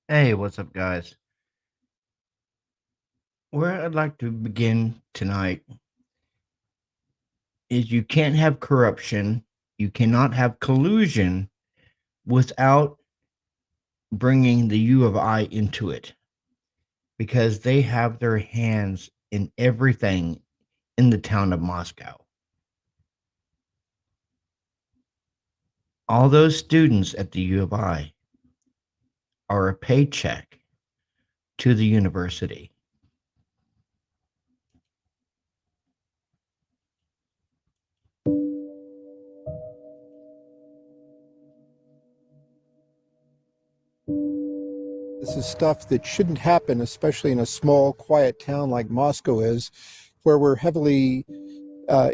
Hey, what's up, guys? Where I'd like to begin tonight is you can't have corruption, you cannot have collusion without bringing the U of I into it because they have their hands in everything in the town of Moscow. All those students at the U of I are a paycheck to the university. This is stuff that shouldn't happen, especially in a small, quiet town like Moscow is, where we're heavily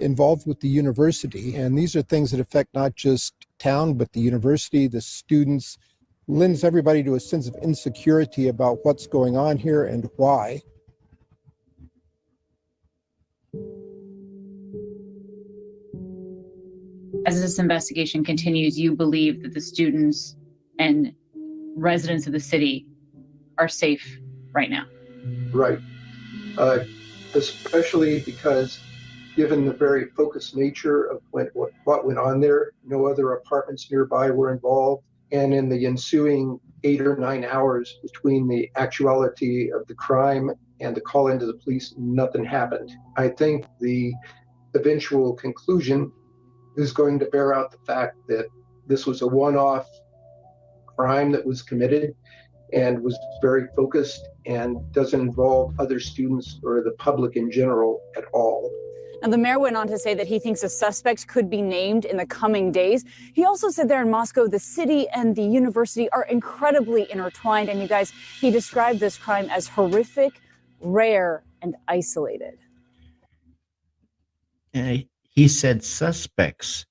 involved with the university. And these are things that affect not just town, but the university, the students, lends everybody to a sense of insecurity about what's going on here and why. As this investigation continues, you believe that the students and residents of the city are safe right now? Right. Especially because given the very focused nature of what went on there, no other apartments nearby were involved. And in the ensuing 8 or 9 hours between the actuality of the crime and the call into the police, nothing happened. I think the eventual conclusion is going to bear out the fact that this was a one-off crime that was committed and was very focused and doesn't involve other students or the public in general at all. Now, the mayor went on to say that he thinks a suspect could be named in the coming days. He also said there in Moscow, the city and the university are incredibly intertwined. And you guys, he described this crime as horrific, rare, and isolated. And he said suspects,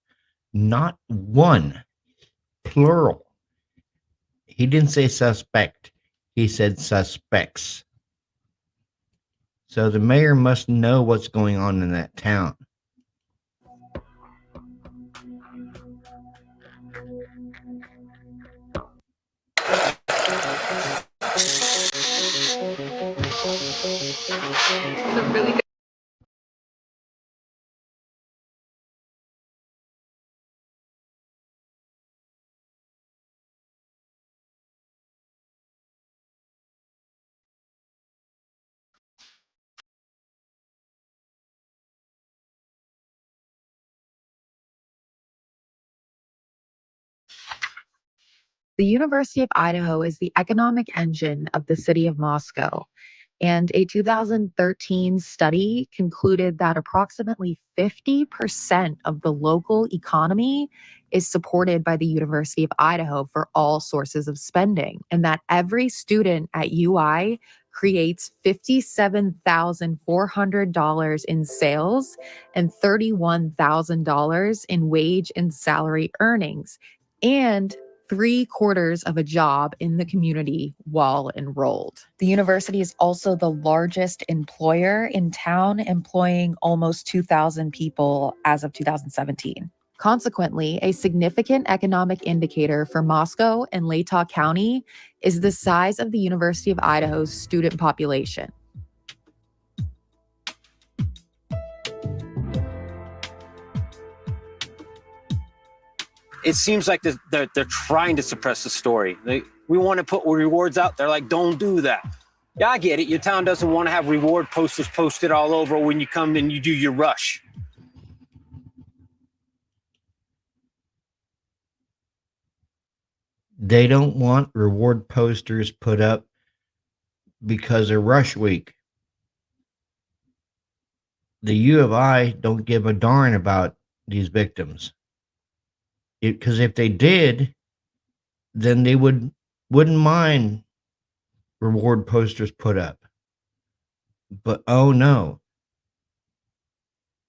not one, plural. He didn't say suspect. He said suspects. So the mayor must know what's going on in that town. Really good. The University of Idaho is the economic engine of the city of Moscow, and a 2013 study concluded that approximately 50% of the local economy is supported by the University of Idaho for all sources of spending, and that every student at UI creates $57,400 in sales and $31,000 in wage and salary earnings, and 3/4 of a job in the community while enrolled. The university is also the largest employer in town, employing almost 2,000 people as of 2017. Consequently, a significant economic indicator for Moscow and Latah County is the size of the University of Idaho's student population. It seems like they're trying to suppress the story. We want to put rewards out. They're like, don't do that. Yeah, I get it. Your town doesn't want to have reward posters posted all over when you come and you do your rush. They don't want reward posters put up because of rush week. The U of I don't give a darn about these victims. Because if they did, then they wouldn't mind reward posters put up. But oh no,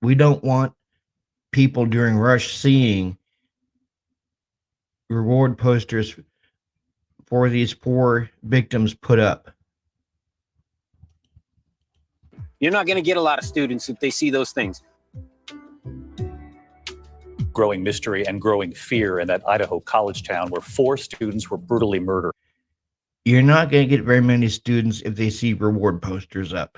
we don't want people during rush seeing reward posters for these poor victims put up. You're not going to get a lot of students if they see those things. Growing mystery and growing fear in that Idaho college town where 4 students were brutally murdered. You're not going to get very many students if they see reward posters up.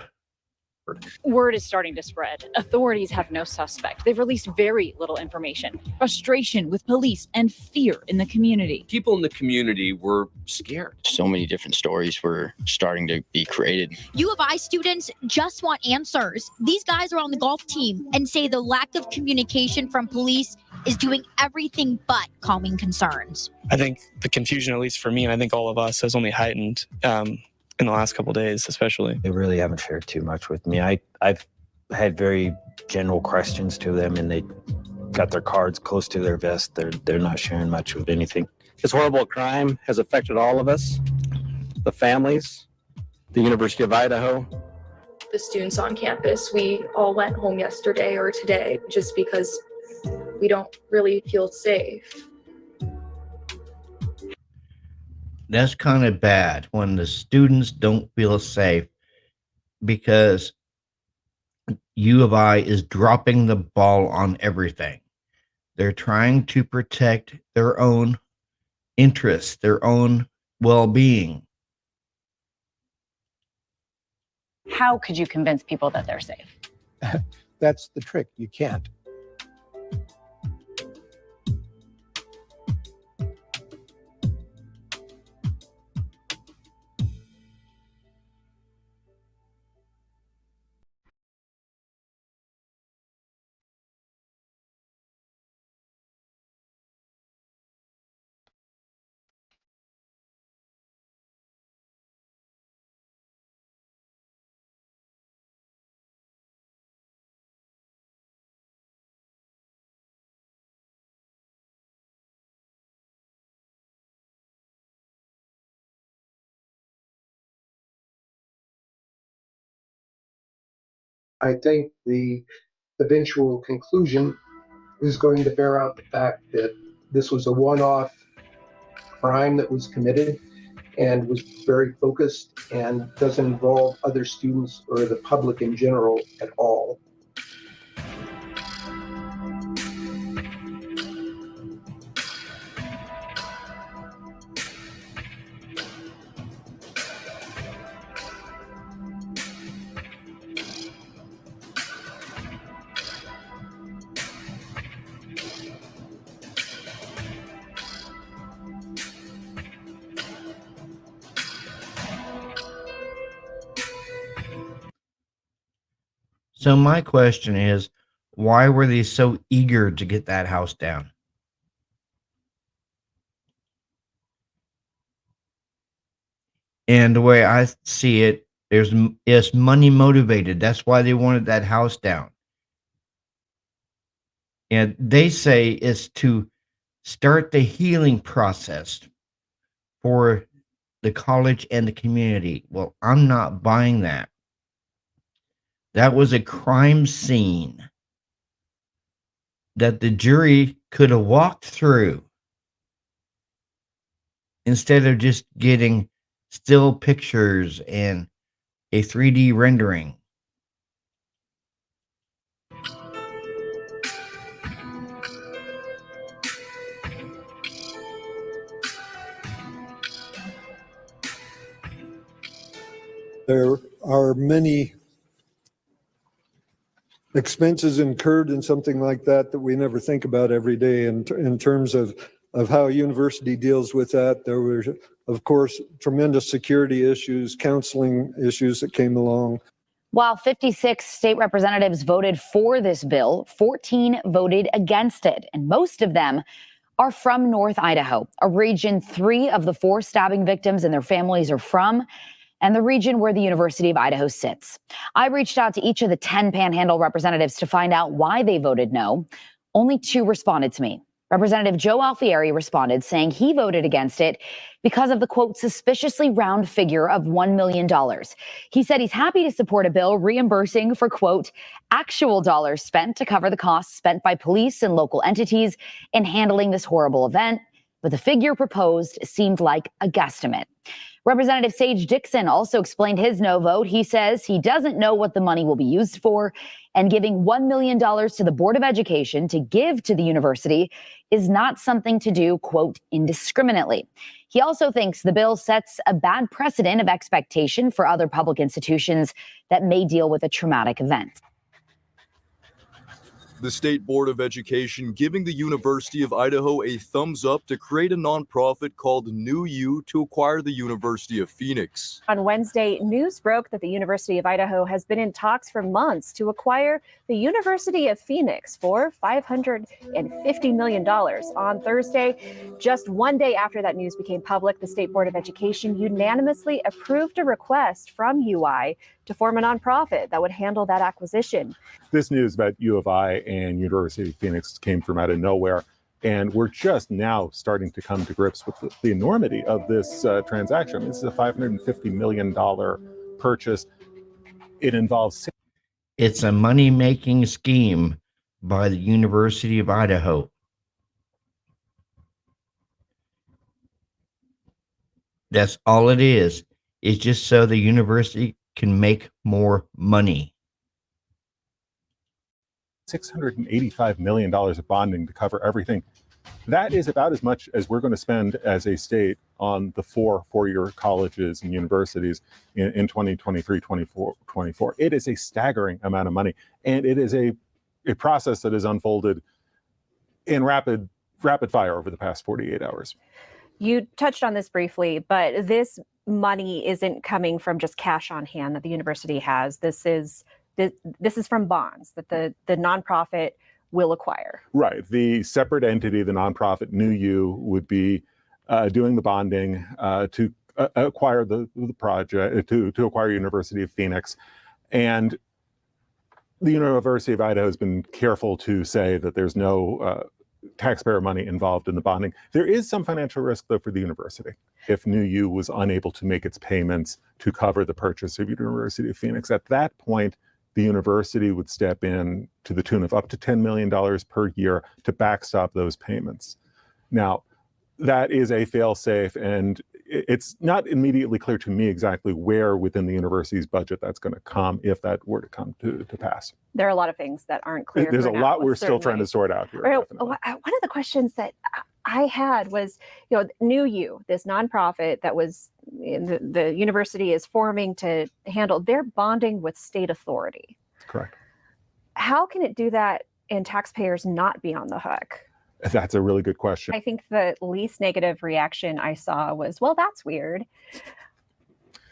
Word is starting to spread. Authorities have no suspect. They've released very little information. Frustration with police and fear in the community. People in the community were scared. So many different stories were starting to be created. U of I students just want answers. These guys are on the golf team and say the lack of communication from police is doing everything but calming concerns. I think the confusion, at least for me, and I think all of us, has only heightened in the last couple of days, especially. They really haven't shared too much with me. I've had very general questions to them, and they got their cards close to their vest. They're not sharing much of anything. This horrible crime has affected all of us, the families, the University of Idaho. The students on campus, we all went home yesterday or today just because we don't really feel safe. That's kind of bad when the students don't feel safe because U of I is dropping the ball on everything. They're trying to protect their own interests, their own well-being. How could you convince people that they're safe? That's the trick. You can't. I think the eventual conclusion is going to bear out the fact that this was a one-off crime that was committed and was very focused and doesn't involve other students or the public in general at all. So my question is, why were they so eager to get that house down? And the way I see it, it's money motivated. That's why they wanted that house down. And they say it's to start the healing process for the college and the community. Well, I'm not buying that. That was a crime scene that the jury could have walked through instead of just getting still pictures and a 3D rendering. There are many expenses incurred in something like that that we never think about every day in terms of how a university deals with that. There were, of course, tremendous security issues, counseling issues that came along. While 56 state representatives voted for this bill, 14 voted against it, and most of them are from North Idaho, a region 3 of the 4 stabbing victims and their families are from, and the region where the University of Idaho sits. I reached out to each of the 10 Panhandle representatives to find out why they voted no. Only 2 responded to me. Representative Joe Alfieri responded, saying he voted against it because of the, quote, suspiciously round figure of $1 million. He said he's happy to support a bill reimbursing for, quote, actual dollars spent to cover the costs spent by police and local entities in handling this horrible event, but the figure proposed seemed like a guesstimate. Representative Sage Dixon also explained his no vote. He says he doesn't know what the money will be used for, and giving $1 million to the Board of Education to give to the university is not something to do, quote, indiscriminately. He also thinks the bill sets a bad precedent of expectation for other public institutions that may deal with a traumatic event. The State Board of Education giving the University of Idaho a thumbs up to create a nonprofit called New U to acquire the University of Phoenix. On Wednesday, news broke that the University of Idaho has been in talks for months to acquire the University of Phoenix for $550 million. On Thursday, just one day after that news became public, the State Board of Education unanimously approved a request from UI to form a nonprofit that would handle that acquisition. This news about U of I and University of Phoenix came from out of nowhere, and we're just now starting to come to grips with the enormity of this transaction. This is a $550 million purchase. It involves... It's a money-making scheme by the University of Idaho. That's all it is. It's just so the university can make more money. $685 million of bonding to cover everything. That is about as much as we're going to spend as a state on the four-year colleges and universities in 2023, 24. It is a staggering amount of money, and it is a process that has unfolded in rapid fire over the past 48 hours. You touched on this briefly, but this money isn't coming from just cash on hand that the university has. This is from bonds that the nonprofit will acquire. Right. The separate entity, the nonprofit New U, would be doing the bonding to acquire the project, to acquire University of Phoenix. And the University of Idaho has been careful to say that there's no taxpayer money involved in the bonding. There is some financial risk, though, for the university if New U was unable to make its payments to cover the purchase of University of Phoenix. At that point, the university would step in to the tune of up to $10 million per year to backstop those payments. Now, that is a fail-safe, and it's not immediately clear to me exactly where within the university's budget that's going to come if that were to come to pass. There are a lot of things that aren't clear. There's a lot we're still trying to sort out here. One of the questions that I had was, New U, this nonprofit that was the university is forming to handle, they're bonding with state authority. Correct. How can it do that and taxpayers not be on the hook? That's a really good question. I think the least negative reaction I saw was, well, that's weird.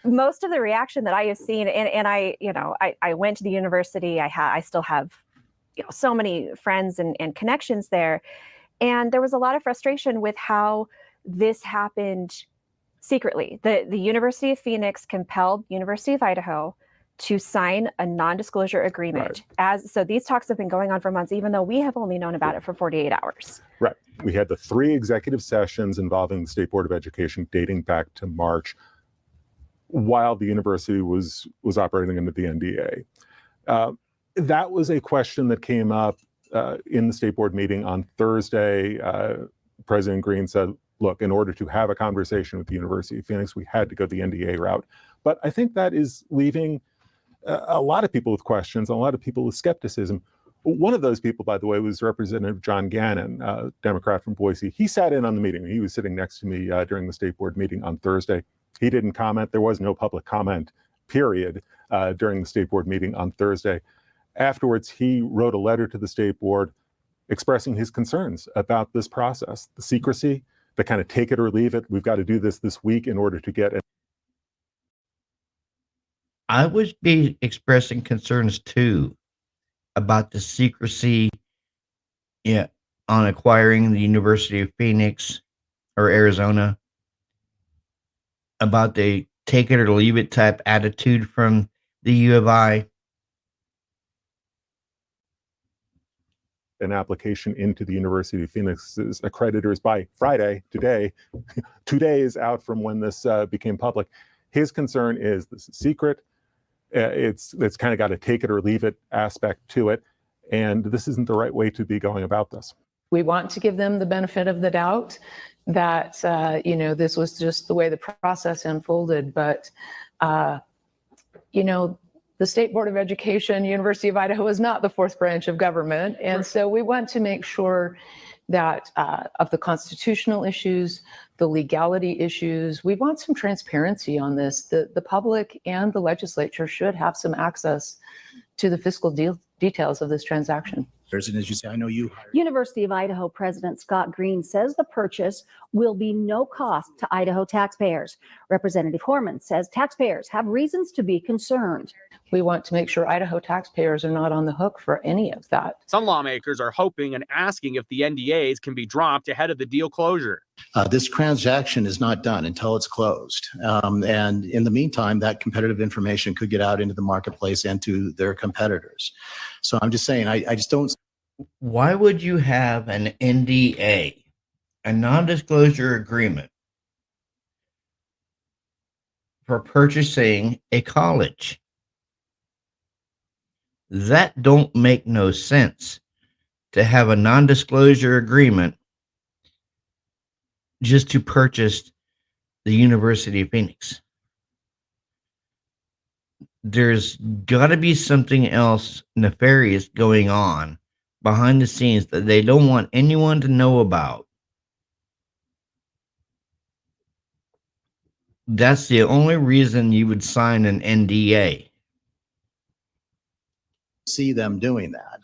Most of the reaction that I have seen, and I went to the university, I still have so many friends and connections there. And there was a lot of frustration with how this happened secretly. The University of Phoenix compelled University of Idaho to sign a non-disclosure agreement. Right. So these talks have been going on for months, even though we have only known about it for 48 hours. Right. We had the 3 executive sessions involving the State Board of Education dating back to March while the university was operating under the NDA. That was a question that came up in the State Board meeting on Thursday. President Green said, look, in order to have a conversation with the University of Phoenix, we had to go the NDA route. But I think that is leaving a lot of people with questions, a lot of people with skepticism. One of those people, by the way, was Representative John Gannon, a Democrat from Boise. He sat in on the meeting. He was sitting next to me during the State Board meeting on Thursday. He didn't comment. There was no public comment, period, during the State Board meeting on Thursday. Afterwards, he wrote a letter to the State Board expressing his concerns about this process, the secrecy, the kind of take it or leave it. We've got to do this week in order to get it. I would be expressing concerns too about the secrecy on acquiring the University of Phoenix or Arizona, about the take it or leave it type attitude from the U of I. An application into the University of Phoenix's accreditors by Friday, today, 2 days out from when this became public. His concern is this is secret. It's kind of got a take it or leave it aspect to it. And this isn't the right way to be going about this. We want to give them the benefit of the doubt that, this was just the way the process unfolded. But, the State Board of Education, University of Idaho is not the fourth branch of government. And so we want to make sure that of the constitutional issues, the legality issues, we want some transparency on this. The public and the legislature should have some access to the fiscal details of this transaction. And as you say, I know you. University of Idaho President Scott Green says the purchase will be no cost to Idaho taxpayers. Representative Horman says taxpayers have reasons to be concerned. We want to make sure Idaho taxpayers are not on the hook for any of that. Some lawmakers are hoping and asking if the NDAs can be dropped ahead of the deal closure. This transaction is not done until it's closed. And in the meantime, that competitive information could get out into the marketplace and to their competitors. So I'm just saying, I just don't. Why would you have an NDA, a non-disclosure agreement, for purchasing a college? That don't make no sense, to have a non-disclosure agreement just to purchase the University of Phoenix. There's got to be something else nefarious going on behind the scenes that they don't want anyone to know about. That's the only reason you would sign an NDA. See them doing that.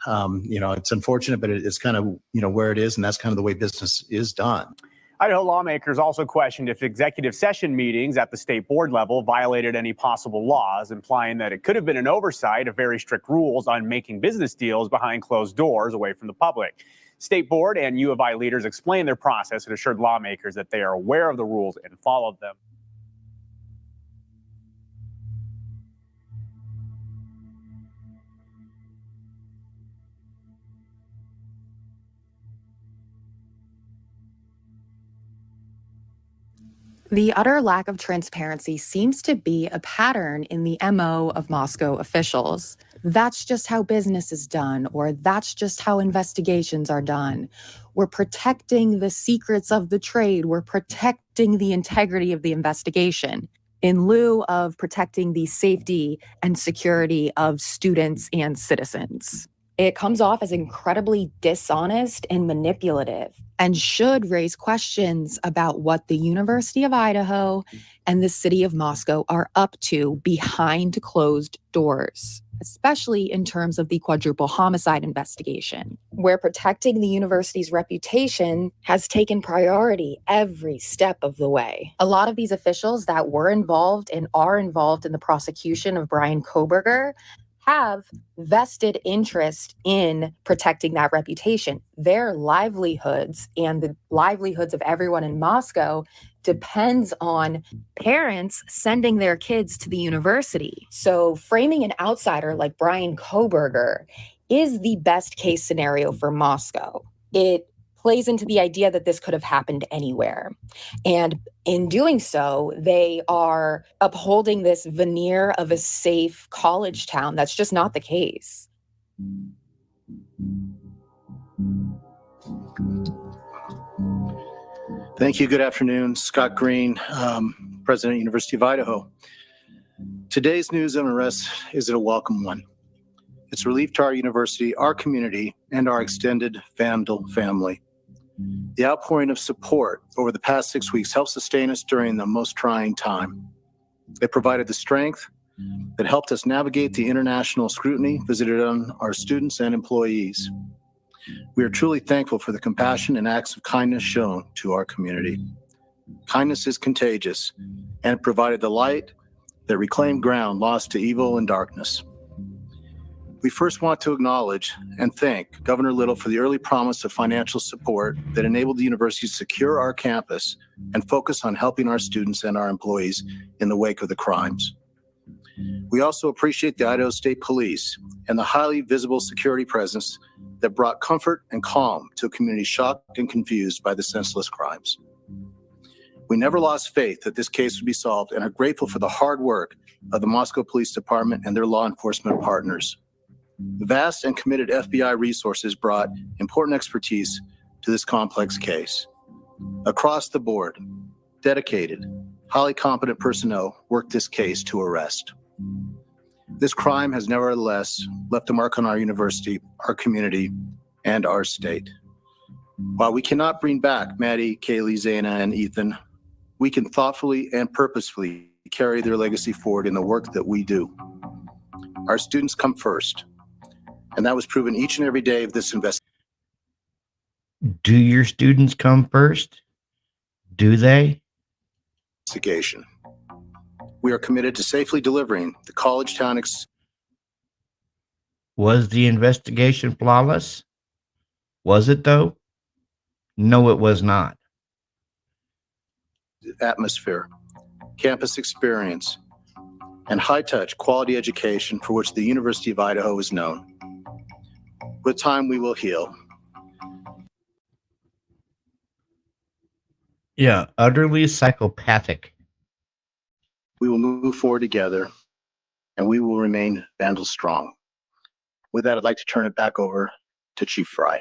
It's unfortunate, but it's kind of, where it is, and that's kind of the way business is done. Idaho lawmakers also questioned if executive session meetings at the state board level violated any possible laws, implying that it could have been an oversight of very strict rules on making business deals behind closed doors away from the public. State board and U of I leaders explained their process and assured lawmakers that they are aware of the rules and followed them. The utter lack of transparency seems to be a pattern in the MO of Moscow officials. That's just how business is done, or that's just how investigations are done. We're protecting the secrets of the trade. We're protecting the integrity of the investigation in lieu of protecting the safety and security of students and citizens. It comes off as incredibly dishonest and manipulative, and should raise questions about what the University of Idaho and the city of Moscow are up to behind closed doors, especially in terms of the quadruple homicide investigation, where protecting the university's reputation has taken priority every step of the way. A lot of these officials that were involved and are involved in the prosecution of Brian Kohberger have vested interest in protecting that reputation. Their livelihoods and the livelihoods of everyone in Moscow depends on parents sending their kids to the university. So framing an outsider like Brian Kohberger is the best case scenario for Moscow. It plays into the idea that this could have happened anywhere. And in doing so, they are upholding this veneer of a safe college town. That's just not the case. Thank you. Good afternoon. Scott Green, President, University of Idaho. Today's news and arrest is a welcome one. It's relief to our university, our community, and our extended Vandal family. The outpouring of support over the past 6 weeks helped sustain us during the most trying time. It provided the strength that helped us navigate the international scrutiny visited on our students and employees. We are truly thankful for the compassion and acts of kindness shown to our community. Kindness is contagious, and it provided the light that reclaimed ground lost to evil and darkness. We first want to acknowledge and thank Governor Little for the early promise of financial support that enabled the university to secure our campus and focus on helping our students and our employees in the wake of the crimes. We also appreciate the Idaho State Police and the highly visible security presence that brought comfort and calm to a community shocked and confused by the senseless crimes. We never lost faith that this case would be solved and are grateful for the hard work of the Moscow Police Department and their law enforcement partners. Vast and committed FBI resources brought important expertise to to this complex case. Across the board, dedicated, highly competent personnel worked this case to arrest. This crime has nevertheless left a mark on our university, our community, and our state. While we cannot bring back Maddie, Kaylee, Zaina, and Ethan, we can thoughtfully and purposefully carry their legacy forward in the work that we do. Our students come first, and that was proven each and every day of this investigation. Do your students come first? Do they? We are committed to safely delivering the college town Was the investigation flawless? Was it though? No, it was not. atmosphere, campus experience, and high-touch quality education for which the University of Idaho is known. With time, we will heal. Yeah, utterly psychopathic. We will move forward together, and we will remain Vandal strong. With that, I'd like to turn it back over to Chief Fry.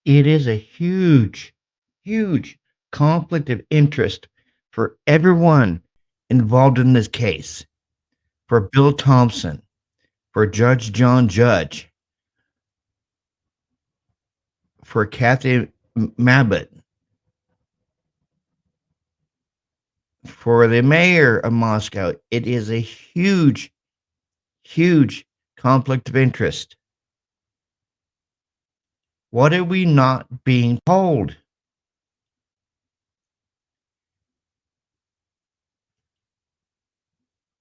It is a huge, huge conflict of interest for everyone involved in this case. For Bill Thompson, for Judge John Judge, for Kathy Mabott, for the mayor of Moscow. It is a huge, huge conflict of interest. What are we not being told?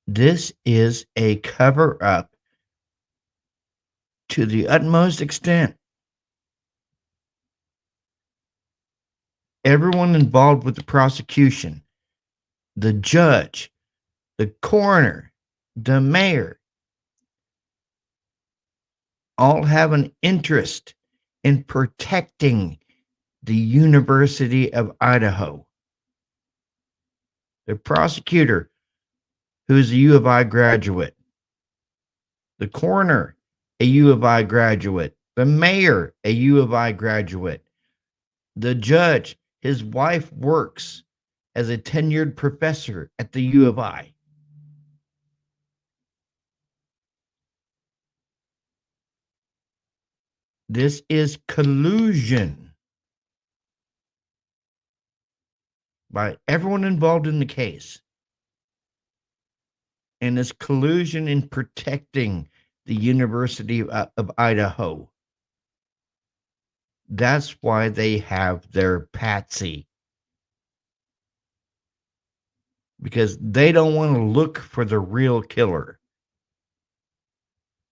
This is a cover up to the utmost extent. Everyone involved with the prosecution, the judge, the coroner, the mayor, all have an interest in protecting the University of Idaho. The prosecutor, who's a U of I graduate, the coroner, a U of I graduate, the mayor, a U of I graduate, the judge, his wife works as a tenured professor at the U of I. This is collusion by everyone involved in the case. And it's collusion in protecting the University of Idaho. That's why they have their patsy. Because they don't want to look for the real killer.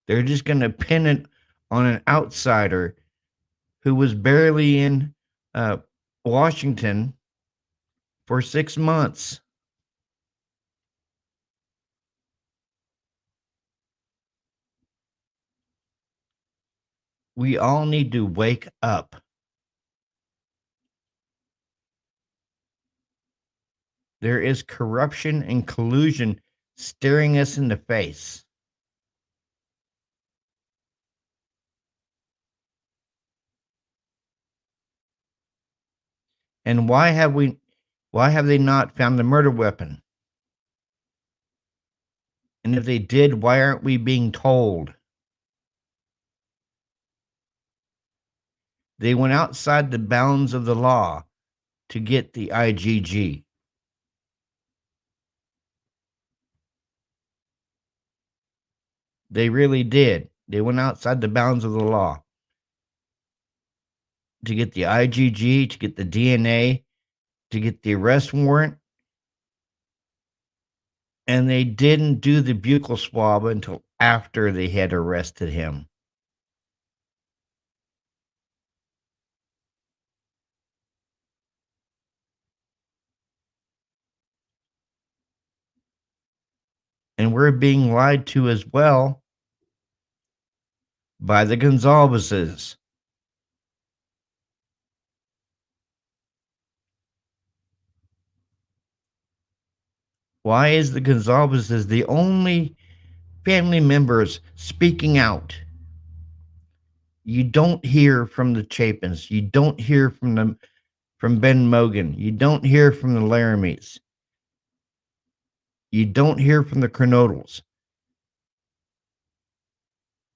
They're just going to pin it on an outsider who was barely in Washington for 6 months. We all need to wake up. There is corruption and collusion staring us in the face. And why have they not found the murder weapon? And if they did, why aren't we being told? They went outside the bounds of the law to get the IGG. They really did. They went outside the bounds of the law to get the IGG, to get the DNA, to get the arrest warrant. And they didn't do the buccal swab until after they had arrested him. And we're being lied to as well by the Gonzalezes. Why is the Gonzalezes the only family members speaking out? You don't hear from the Chapins. You don't hear from Ben Mogan. You don't hear from the Laramies. You don't hear from the Kernodles.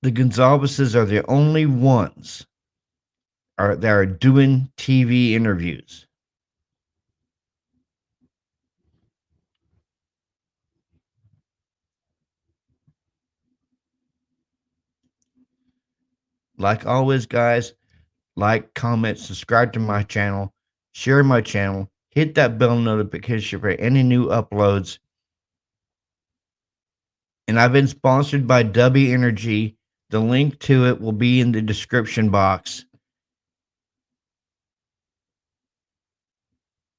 The Gonzalezes are the only ones that are doing TV interviews. Like always, guys, like, comment, subscribe to my channel, share my channel, hit that bell notification for any new uploads. And I've been sponsored by W Energy. The link to it will be in the description box.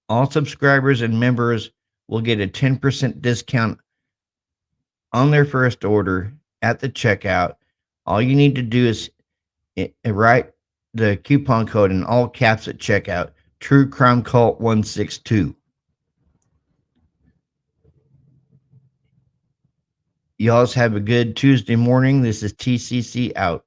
All subscribers and members will get a 10% discount on their first order at the checkout. All you need to do is write the coupon code in all caps at checkout, True Crime Cult 162. Y'all have a good Tuesday morning. This is TCC out.